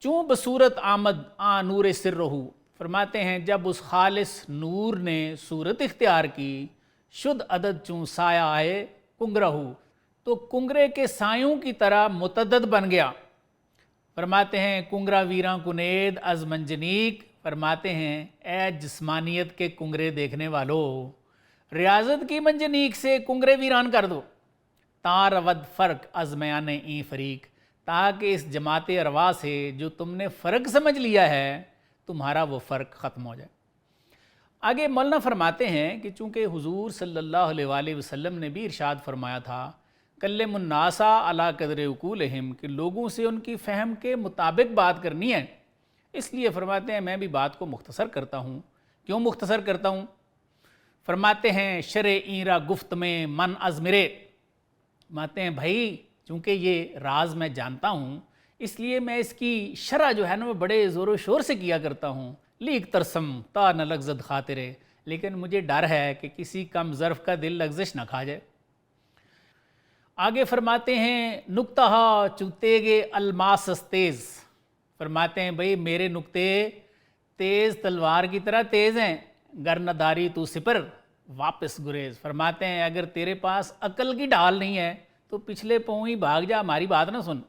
چوں بصورت آمد آ نور سر رہو، فرماتے ہیں جب اس خالص نور نے صورت اختیار کی، شد عدد چوں سایہ آئے کنگرہو، تو کنگرے کے سایوں کی طرح متعدد بن گیا۔ فرماتے ہیں کنگرا ویراں کنید از منجنیک، فرماتے ہیں اے جسمانیت کے کنگرے دیکھنے والو، ریاضت کی منجنیک سے کنگرے ویران کر دو، تا رود فرق از میان این فریق، تاکہ اس جماعت ارواح سے جو تم نے فرق سمجھ لیا ہے تمہارا وہ فرق ختم ہو جائے۔ آگے مولانا فرماتے ہیں کہ چونکہ حضور صلی اللہ علیہ وآلہ وسلم نے بھی ارشاد فرمایا تھا کلم الناس علی قدر عقولہم، کہ لوگوں سے ان کی فہم کے مطابق بات کرنی ہے، اس لیے فرماتے ہیں میں بھی بات کو مختصر کرتا ہوں۔ کیوں مختصر کرتا ہوں؟ فرماتے ہیں شرع ایرا گفت میں من از مرے، فرماتے ہیں بھائی چونکہ یہ راز میں جانتا ہوں اس لیے میں اس کی شرح جو ہے نا وہ بڑے زور و شور سے کیا کرتا ہوں، لیک ترسم تا نہ لغزد خاطرے، لیکن مجھے ڈر ہے کہ کسی کم ظرف کا دل لغزش نہ کھا جائے۔ آگے فرماتے ہیں نکتہ چوتے گے الماس تیز، فرماتے ہیں بھئی میرے نکتے تیز تلوار کی طرح تیز ہیں، گر نہ داری تو سپر واپس گریز، فرماتے ہیں اگر تیرے پاس عقل کی ڈھال نہیں ہے تو پچھلے پاؤں ہی بھاگ جا، ہماری بات نہ سن۔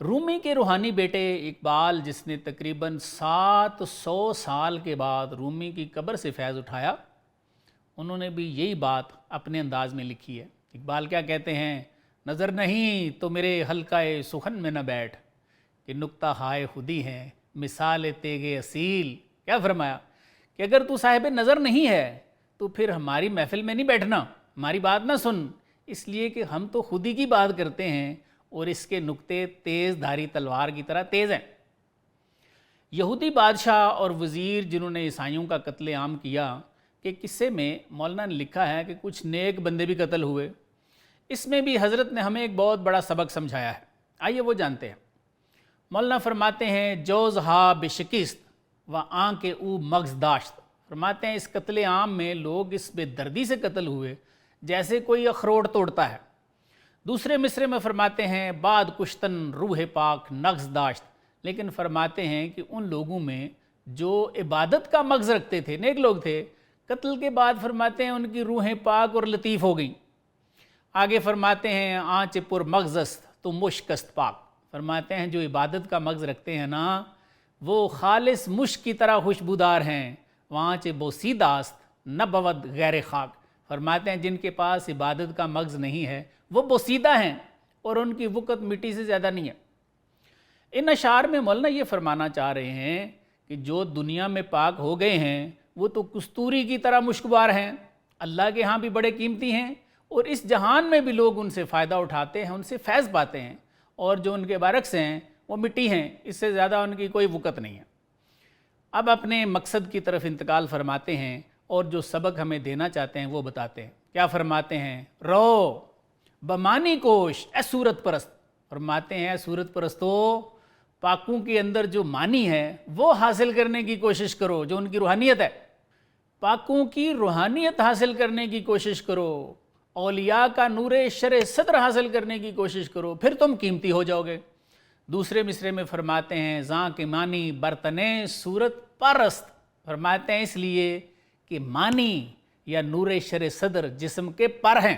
رومی کے روحانی بیٹے اقبال جس نے تقریباً 700 سال کے بعد رومی کی قبر سے فیض اٹھایا، انہوں نے بھی یہی بات اپنے انداز میں لکھی ہے۔ اقبال کیا کہتے ہیں؟ نظر نہیں تو میرے حلقہ سخن میں نہ بیٹھ، کہ نکتہ ہائے خودی ہیں مثال تیغ اصیل۔ کیا فرمایا کہ اگر تو صاحب نظر نہیں ہے تو پھر ہماری محفل میں نہیں بیٹھنا، ہماری بات نہ سن، اس لیے کہ ہم تو خودی کی بات کرتے ہیں اور اس کے نکتے تیز دھاری تلوار کی طرح تیز ہیں۔ یہودی بادشاہ اور وزیر جنہوں نے عیسائیوں کا قتل عام کیا کہ قصے میں مولانا نے لکھا ہے کہ کچھ نیک بندے بھی قتل ہوئے، اس میں بھی حضرت نے ہمیں ایک بہت بڑا سبق سمجھایا ہے، آئیے وہ جانتے ہیں۔ مولانا فرماتے ہیں جوز ہا بشکست و آن کے او مغز داشت، فرماتے ہیں اس قتل عام میں لوگ اس بے دردی سے قتل ہوئے جیسے کوئی اخروٹ توڑتا ہے۔ دوسرے مصرے میں فرماتے ہیں بعد کشتن روح پاک نغز داشت، لیکن فرماتے ہیں کہ ان لوگوں میں جو عبادت کا مغز رکھتے تھے، نیک لوگ تھے، قتل کے بعد فرماتے ہیں ان کی روحیں پاک اور لطیف ہو گئیں۔ آگے فرماتے ہیں آنچ پر مغزست تو مشکست پاک، فرماتے ہیں جو عبادت کا مغز رکھتے ہیں نا وہ خالص مشک کی طرح خوشبودار ہیں، وانچ بوسیداست نہ بود غیر خاک، فرماتے ہیں جن کے پاس عبادت کا مغز نہیں ہے وہ بوسیدہ ہیں اور ان کی وقت مٹی سے زیادہ نہیں ہے۔ ان اشعار میں مولانا یہ فرمانا چاہ رہے ہیں کہ جو دنیا میں پاک ہو گئے ہیں وہ تو کستوری کی طرح مشکبار ہیں، اللہ کے ہاں بھی بڑے قیمتی ہیں، اور اس جہان میں بھی لوگ ان سے فائدہ اٹھاتے ہیں، ان سے فیض پاتے ہیں، اور جو ان کے برعکس ہیں وہ مٹی ہیں، اس سے زیادہ ان کی کوئی وقت نہیں ہے۔ اب اپنے مقصد کی طرف انتقال فرماتے ہیں اور جو سبق ہمیں دینا چاہتے ہیں وہ بتاتے ہیں۔ کیا فرماتے ہیں؟ رو بمانی کوش اے صورت پرست، فرماتے ہیں اے صورت پرستو پاکوں کے اندر جو معنی ہے وہ حاصل کرنے کی کوشش کرو، جو ان کی روحانیت ہے، پاکوں کی روحانیت حاصل کرنے کی کوشش کرو، اولیاء کا نور شرع صدر حاصل کرنے کی کوشش کرو، پھر تم قیمتی ہو جاؤ گے۔ دوسرے مصرے میں فرماتے ہیں زاں کے معنی برتنے صورت پرست، فرماتے ہیں اس لیے کہ معنی یا نور شرع صدر جسم کے پر ہیں،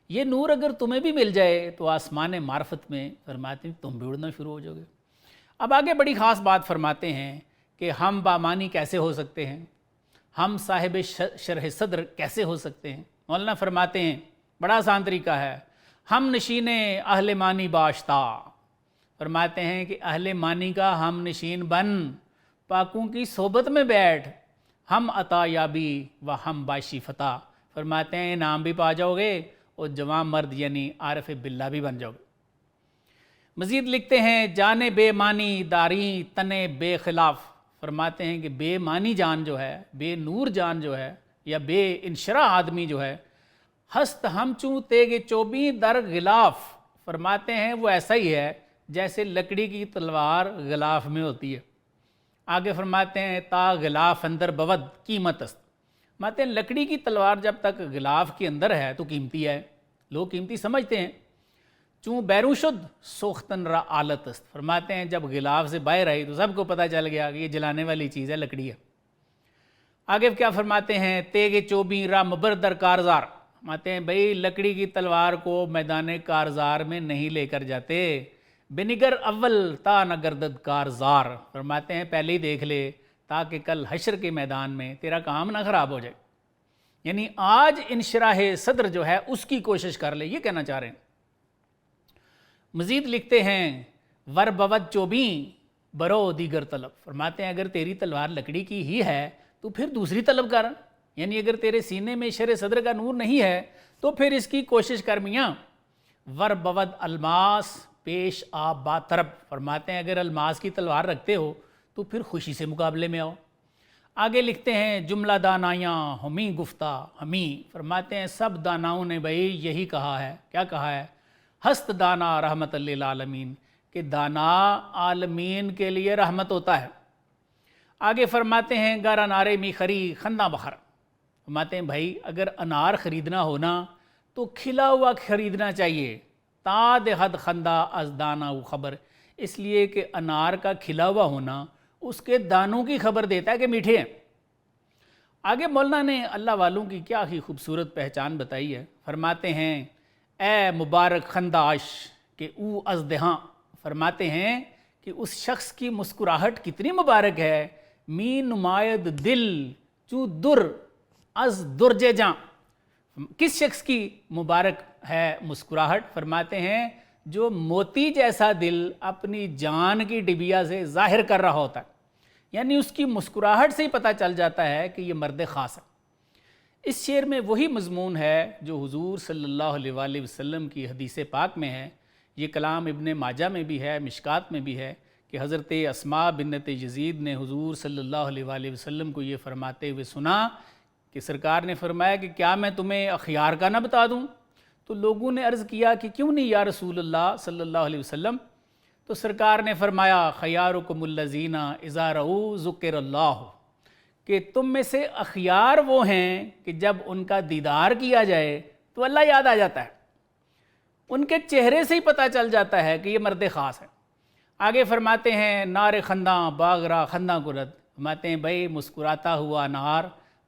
یہ نور اگر تمہیں بھی مل جائے تو آسمان معرفت میں فرماتے ہیں تم بھی اڑنا شروع ہو جاؤ گے۔ اب آگے بڑی خاص بات فرماتے ہیں کہ ہم بامانی کیسے ہو سکتے ہیں، ہم صاحب شرح صدر کیسے ہو سکتے ہیں۔ مولانا فرماتے ہیں بڑا آسان طریقہ ہے، ہم نشین اہل معنی باشتا، فرماتے ہیں کہ اہل معنی کا ہم نشین بن، پاکوں کی صحبت میں بیٹھ، ہم عطا یابی و ہم باشی فتح، فرماتے ہیں انعام بھی پا جاؤ گے اور جوان مرد یعنی عارف باللہ بھی بن جاؤ گے۔ مزید لکھتے ہیں جانے بے معنی داری تنے بے خلاف، فرماتے ہیں کہ بے معنی جان جو ہے، بے نور جان جو ہے، یا بے انشراح آدمی جو ہے، ہست ہم چوں تیگ چوبیں در غلاف، فرماتے ہیں وہ ایسا ہی ہے جیسے لکڑی کی تلوار غلاف میں ہوتی ہے۔ آگے فرماتے ہیں تا غلاف اندر بود قیمت است، فرماتے ہیں لکڑی کی تلوار جب تک غلاف کے اندر ہے تو قیمتی ہے، لوگ قیمتی سمجھتے ہیں۔ چوں بیرون شد سوختن را آلت است، فرماتے ہیں جب غلاف سے باہر آئی تو سب کو پتہ چل گیا کہ یہ جلانے والی چیز ہے، لکڑی ہے۔ آگے کیا فرماتے ہیں تیگ چوبیں را مبردر کارزار، فرماتے ہیں بھئی لکڑی کی تلوار کو میدان کارزار میں نہیں لے کر جاتے، بنگر اول تا نہ گردد کارزار، فرماتے ہیں پہلے ہی دیکھ لے تاکہ کل حشر کے میدان میں تیرا کام نہ خراب ہو جائے، یعنی آج انشراح صدر جو ہے اس کی کوشش کر لے، یہ کہنا چاہ رہے ہیں۔ مزید لکھتے ہیں ور بود چوبیں برو دیگر طلب، فرماتے ہیں اگر تیری تلوار لکڑی کی ہی ہے تو پھر دوسری طلب کر، یعنی اگر تیرے سینے میں شر صدر کا نور نہیں ہے تو پھر اس کی کوشش کر میاں۔ ور بود الماس پیش آ با طرب، فرماتے ہیں اگر الماس کی تلوار رکھتے ہو تو پھر خوشی سے مقابلے میں آؤ۔ آگے لکھتے ہیں جملہ دانایاں ہمیں گفتہ ہمیں، فرماتے ہیں سب داناؤں نے بھائی یہی کہا ہے، کیا کہا ہے؟ ہست دانا رحمت للعالمین، کہ دانا عالمین کے لیے رحمت ہوتا ہے۔ آگے فرماتے ہیں گر انارے می خری خندہ بخر، فرماتے ہیں بھائی اگر انار خریدنا ہونا تو کھلا ہوا خریدنا چاہیے، تا دہد خندہ از دانا و خبر، اس لیے کہ انار کا کھلا ہوا ہونا اس کے دانوں کی خبر دیتا ہے کہ میٹھے ہیں۔ آگے مولانا نے اللہ والوں کی کیا ہی خوبصورت پہچان بتائی ہے، فرماتے ہیں اے مبارک خنداش کہ او از دہاں، فرماتے ہیں کہ اس شخص کی مسکراہٹ کتنی مبارک ہے، می نمائد دل چو در از درج جاں، کس شخص کی مبارک ہے مسکراہٹ؟ فرماتے ہیں جو موتی جیسا دل اپنی جان کی ڈبیا سے ظاہر کر رہا ہوتا ہے، یعنی اس کی مسکراہٹ سے ہی پتہ چل جاتا ہے کہ یہ مرد خاص ہے۔ اس شعر میں وہی مضمون ہے جو حضور صلی اللہ علیہ وآلہ وسلم کی حدیث پاک میں ہے، یہ کلام ابن ماجہ میں بھی ہے، مشکات میں بھی ہے، کہ حضرت اسماء بنت یزید نے حضور صلی اللہ علیہ وآلہ وسلم کو یہ فرماتے ہوئے سنا کہ سرکار نے فرمایا کہ کیا میں تمہیں اخیار کا نہ بتا دوں؟ تو لوگوں نے عرض کیا کہ کیوں نہیں یا رسول اللہ صلی اللہ علیہ وسلم؟ تو سرکار نے فرمایا خیارکم الذین اذا رؤوا ذکر اللہ، کہ تم میں سے اخیار وہ ہیں کہ جب ان کا دیدار کیا جائے تو اللہ یاد آ جاتا ہے، ان کے چہرے سے ہی پتہ چل جاتا ہے کہ یہ مرد خاص ہے۔ آگے فرماتے ہیں نار خنداں باغ را خنداں کرد، فرماتے ہیں بھائی مسکراتا ہوا نار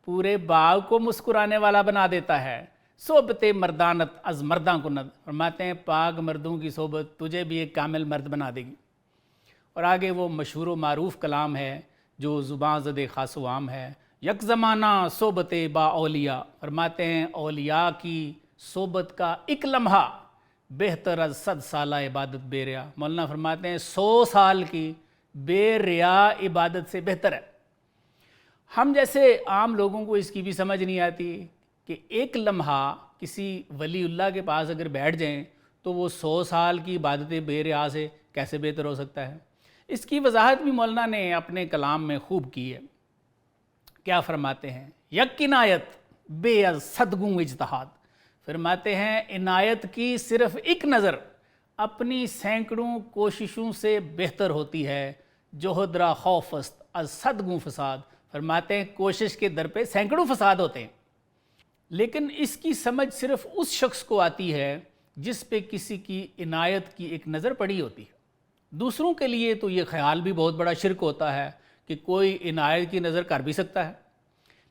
پورے باغ کو مسکرانے والا بنا دیتا ہے۔ صحبت مردانت از مرداں کند، فرماتے ہیں پاک مردوں کی صحبت تجھے بھی ایک کامل مرد بنا دے گی۔ اور آگے وہ مشہور و معروف کلام ہے جو زباں زد خاص و عام ہے، یک زمانہ صحبت با اولیاء، فرماتے ہیں اولیاء کی صحبت کا ایک لمحہ بہتر از 100 سالہ عبادت بے ریا، مولانا فرماتے ہیں 100 سال کی بے ریا عبادت سے بہتر ہے۔ ہم جیسے عام لوگوں کو اس کی بھی سمجھ نہیں آتی کہ ایک لمحہ کسی ولی اللہ کے پاس اگر بیٹھ جائیں تو وہ 100 سال کی عبادت بے ریا سے کیسے بہتر ہو سکتا ہے؟ اس کی وضاحت بھی مولانا نے اپنے کلام میں خوب کی ہے۔ کیا فرماتے ہیں یک عنایت بے از صدگوں اجتہاد، فرماتے ہیں عنایت کی صرف ایک نظر اپنی سینکڑوں کوششوں سے بہتر ہوتی ہے، جوہد را خوف است از صدگوں فساد، فرماتے ہیں کوشش کے در پہ سینکڑوں فساد ہوتے ہیں، لیکن اس کی سمجھ صرف اس شخص کو آتی ہے جس پہ کسی کی عنایت کی ایک نظر پڑی ہوتی ہے۔ دوسروں کے لیے تو یہ خیال بھی بہت بڑا شرک ہوتا ہے کہ کوئی عنایت کی نظر کر بھی سکتا ہے،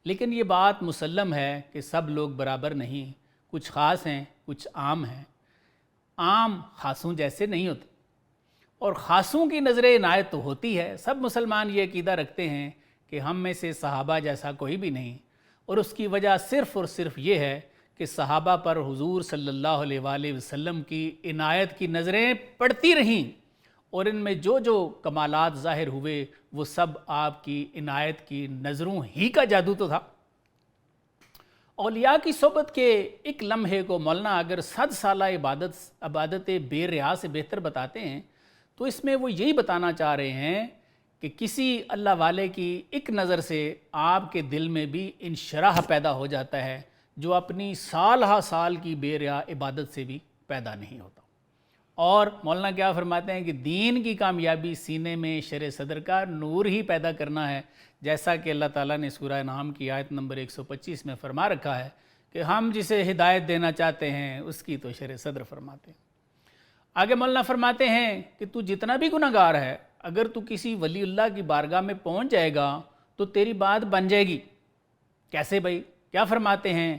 لیکن یہ بات مسلم ہے کہ سب لوگ برابر نہیں، کچھ خاص ہیں کچھ عام ہیں، عام خاصوں جیسے نہیں ہوتے، اور خاصوں کی نظر عنایت تو ہوتی ہے۔ سب مسلمان یہ عقیدہ رکھتے ہیں کہ ہم میں سے صحابہ جیسا کوئی بھی نہیں، اور اس کی وجہ صرف اور صرف یہ ہے کہ صحابہ پر حضور صلی اللہ علیہ وآلہ وسلم کی عنایت کی نظریں پڑتی رہیں، اور ان میں جو جو کمالات ظاہر ہوئے وہ سب آپ کی عنایت کی نظروں ہی کا جادو تو تھا۔ اولیاء کی صحبت کے ایک لمحے کو مولانا اگر 100 سالہ عبادت بے ریا سے بہتر بتاتے ہیں تو اس میں وہ یہی بتانا چاہ رہے ہیں کہ کسی اللہ والے کی ایک نظر سے آپ کے دل میں بھی انشراح پیدا ہو جاتا ہے جو اپنی سال ہا سال کی بے ریا عبادت سے بھی پیدا نہیں ہوتا۔ اور مولانا کیا فرماتے ہیں کہ دین کی کامیابی سینے میں شرع صدر کا نور ہی پیدا کرنا ہے، جیسا کہ اللہ تعالیٰ نے سورہ انعام کی آیت نمبر 125 میں فرما رکھا ہے کہ ہم جسے ہدایت دینا چاہتے ہیں اس کی تو شرع صدر فرماتے ہیں۔ آگے مولانا فرماتے ہیں کہ تو جتنا بھی گناہ گار ہے، اگر تو کسی ولی اللہ کی بارگاہ میں پہنچ جائے گا تو تیری بات بن جائے گی۔ کیسے بھائی؟ کیا فرماتے ہیں؟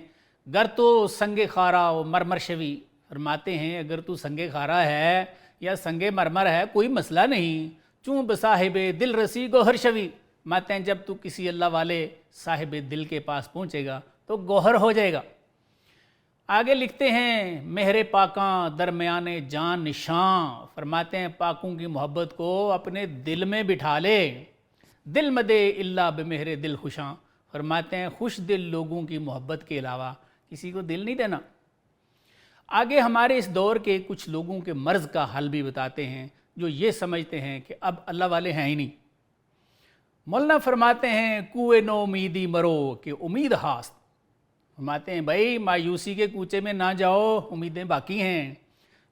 گر تو سنگ خارا و مرمر شوی، فرماتے ہیں اگر تو سنگ خارا ہے یا سنگ مرمر ہے کوئی مسئلہ نہیں، چون بصاحب دل رسی گوہر شوی، فرماتے ہیں جب تو کسی اللہ والے صاحب دل کے پاس پہنچے گا تو گوہر ہو جائے گا۔ آگے لکھتے ہیں مہر پاکاں درمیان جان نشاں، فرماتے ہیں پاکوں کی محبت کو اپنے دل میں بٹھا لے، دل مدے اللہ بمہر دل خوشاں، فرماتے ہیں خوش دل لوگوں کی محبت کے علاوہ کسی کو دل نہیں دینا۔ آگے ہمارے اس دور کے کچھ لوگوں کے مرض کا حل بھی بتاتے ہیں جو یہ سمجھتے ہیں کہ اب اللہ والے ہیں ہی نہیں۔ مولانا فرماتے ہیں کوئے نو امیدی مرو کہ امید ہاست، فرماتے ہیں بھائی مایوسی کے کوچے میں نہ جاؤ، امیدیں باقی ہیں۔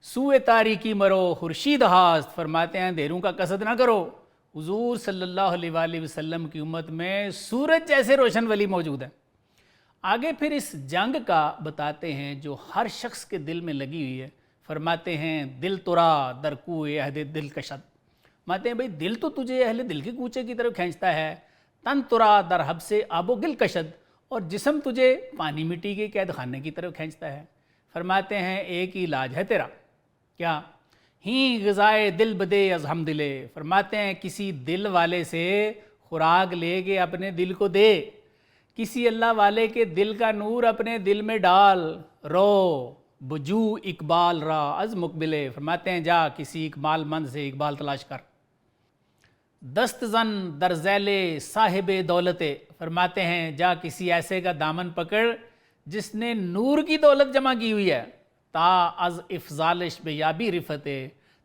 سوئے تاریکی مرو خورشید ہاست، فرماتے ہیں اندھیروں کا قصد نہ کرو، حضور صلی اللہ علیہ وآلہ وسلم کی امت میں سورج جیسے روشن ولی موجود ہیں۔ آگے پھر اس جنگ کا بتاتے ہیں جو ہر شخص کے دل میں لگی ہوئی ہے، فرماتے ہیں دل ترا در کوئے عہد دل کشد، فرماتے ہیں بھائی دل تو تجھے اہل دل کے کوچے کی طرف کھینچتا ہے، تن ترا در حب سے آب و گل کشد، اور جسم تجھے پانی مٹی کے قید خانے کی طرف کھینچتا ہے۔ فرماتے ہیں ایک ہی علاج ہے تیرا، کیا؟ ہی غذائے دل بدے از ہم دلے، فرماتے ہیں کسی دل والے سے خوراک لے کے اپنے دل کو دے، کسی اللہ والے کے دل کا نور اپنے دل میں ڈال، رو بجو اقبال را از مقبلے، فرماتے ہیں جا کسی اقبال مند سے اقبال تلاش کر۔ دست زن در ذیل صاحب دولت، فرماتے ہیں جا کسی ایسے کا دامن پکڑ جس نے نور کی دولت جمع کی ہوئی ہے، تا از افضالش بے یابی رفت،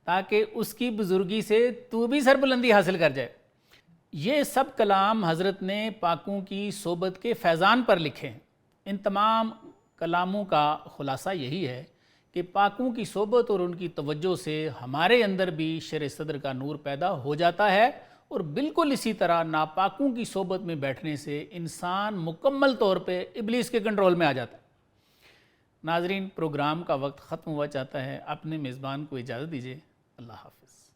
تاکہ اس کی بزرگی سے تو بھی سربلندی حاصل کر جائے۔ یہ سب کلام حضرت نے پاکوں کی صحبت کے فیضان پر لکھے ہیں۔ ان تمام کلاموں کا خلاصہ یہی ہے کہ پاکوں کی صحبت اور ان کی توجہ سے ہمارے اندر بھی شرع صدر کا نور پیدا ہو جاتا ہے، اور بالکل اسی طرح ناپاکوں کی صحبت میں بیٹھنے سے انسان مکمل طور پہ ابلیس کے کنٹرول میں آ جاتا ہے۔ ناظرین، پروگرام کا وقت ختم ہوا چاہتا ہے، اپنے میزبان کو اجازت دیجیے۔ اللہ حافظ۔